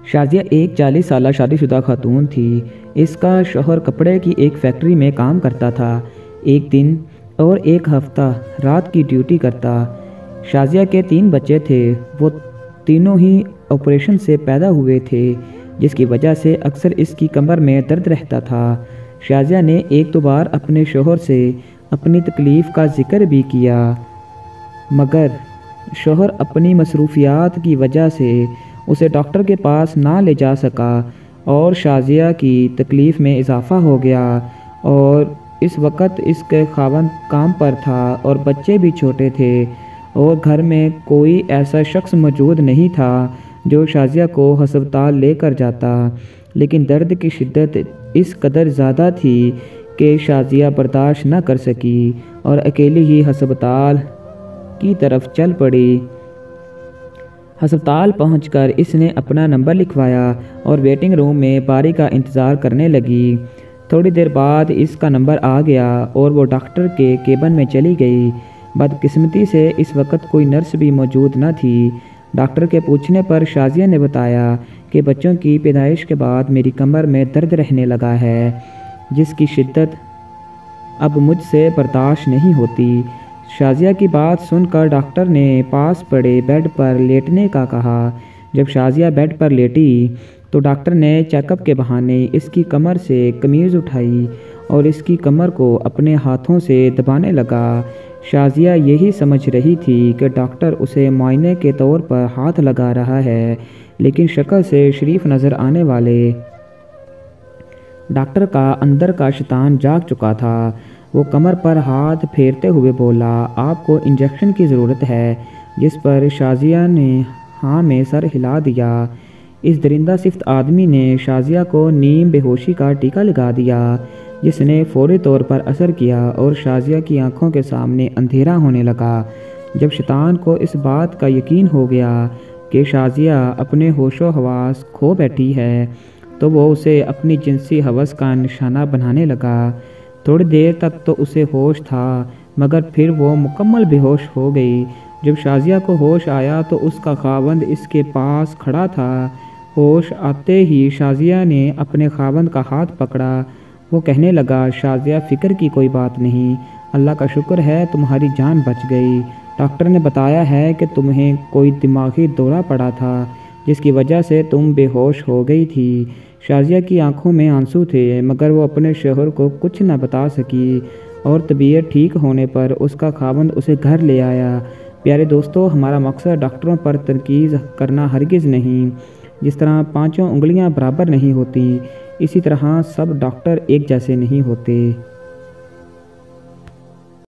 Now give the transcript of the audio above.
شازیہ ایک 40 سالہ شادی شدہ خاتون تھی۔ اس کا شوہر کپڑے کی ایک فیکٹری میں کام کرتا تھا۔ ایک دن اور ایک ہفتہ رات کی ڈیوٹی کرتا۔ شازیہ کے 3 بچے تھے۔ وہ تینوں ہی آپریشن سے پیدا ہوئے تھے، جس کی وجہ سے اکثر اس کی کمر میں درد رہتا تھا۔ شازیہ نے ایک 2 بار اپنے شوہر سے اپنی تکلیف کا ذکر بھی کیا، مگر شوہر اپنی مصروفیات کی وجہ سے اسے ڈاکٹر کے پاس نہ لے جا سکا اور شازیہ کی تکلیف میں اضافہ ہو گیا۔ اور اس وقت اس کے خاوند کام پر تھا اور بچے بھی چھوٹے تھے، اور گھر میں کوئی ایسا شخص موجود نہیں تھا جو شازیہ کو ہسپتال لے کر جاتا۔ لیکن درد کی شدت اس قدر زیادہ تھی کہ شازیہ برداشت نہ کر سکی اور اکیلی ہی ہسپتال کی طرف چل پڑی۔ ہسپتال پہنچ کر اس نے اپنا نمبر لکھوایا اور ویٹنگ روم میں باری کا انتظار کرنے لگی۔ تھوڑی دیر بعد اس کا نمبر آ گیا اور وہ ڈاکٹر کے کیبن میں چلی گئی۔ بدقسمتی سے اس وقت کوئی نرس بھی موجود نہ تھی۔ ڈاکٹر کے پوچھنے پر شازیہ نے بتایا کہ بچوں کی پیدائش کے بعد میری کمر میں درد رہنے لگا ہے، جس کی شدت اب مجھ سے برداشت نہیں ہوتی۔ شازیہ کی بات سن کر ڈاکٹر نے پاس پڑے بیڈ پر لیٹنے کا کہا۔ جب شازیہ بیڈ پر لیٹی تو ڈاکٹر نے چیک اپ کے بہانے اس کی کمر سے قمیض اٹھائی اور اس کی کمر کو اپنے ہاتھوں سے دبانے لگا۔ شازیہ یہی سمجھ رہی تھی کہ ڈاکٹر اسے معائنے کے طور پر ہاتھ لگا رہا ہے، لیکن شکل سے شریف نظر آنے والے ڈاکٹر کا اندر کا شیطان جاگ چکا تھا۔ وہ کمر پر ہاتھ پھیرتے ہوئے بولا، آپ کو انجیکشن کی ضرورت ہے، جس پر شازیہ نے ہاں میں سر ہلا دیا۔ اس درندہ صفت آدمی نے شازیہ کو نیم بے ہوشی کا ٹیکہ لگا دیا، جس نے فوری طور پر اثر کیا اور شازیہ کی آنکھوں کے سامنے اندھیرا ہونے لگا۔ جب شیطان کو اس بات کا یقین ہو گیا کہ شازیہ اپنے ہوش و حواس کھو بیٹھی ہے، تو وہ اسے اپنی جنسی ہوس کا نشانہ بنانے لگا۔ تھوڑی دیر تک تو اسے ہوش تھا، مگر پھر وہ مکمل بے ہوش ہو گئی۔ جب شازیہ کو ہوش آیا تو اس کا خاوند اس کے پاس کھڑا تھا۔ ہوش آتے ہی شازیہ نے اپنے خاوند کا ہاتھ پکڑا۔ وہ کہنے لگا، شازیہ فکر کی کوئی بات نہیں، اللہ کا شکر ہے تمہاری جان بچ گئی۔ ڈاکٹر نے بتایا ہے کہ تمہیں کوئی دماغی دورہ پڑا تھا، جس کی وجہ سے تم بے ہوش ہو گئی تھی۔ شازیہ کی آنکھوں میں آنسو تھے، مگر وہ اپنے شوہر کو کچھ نہ بتا سکی اور طبیعت ٹھیک ہونے پر اس کا خاوند اسے گھر لے آیا۔ پیارے دوستو، ہمارا مقصد ڈاکٹروں پر تنقید کرنا ہرگز نہیں۔ جس طرح 5 انگلیاں برابر نہیں ہوتی، اسی طرح سب ڈاکٹر ایک جیسے نہیں ہوتے۔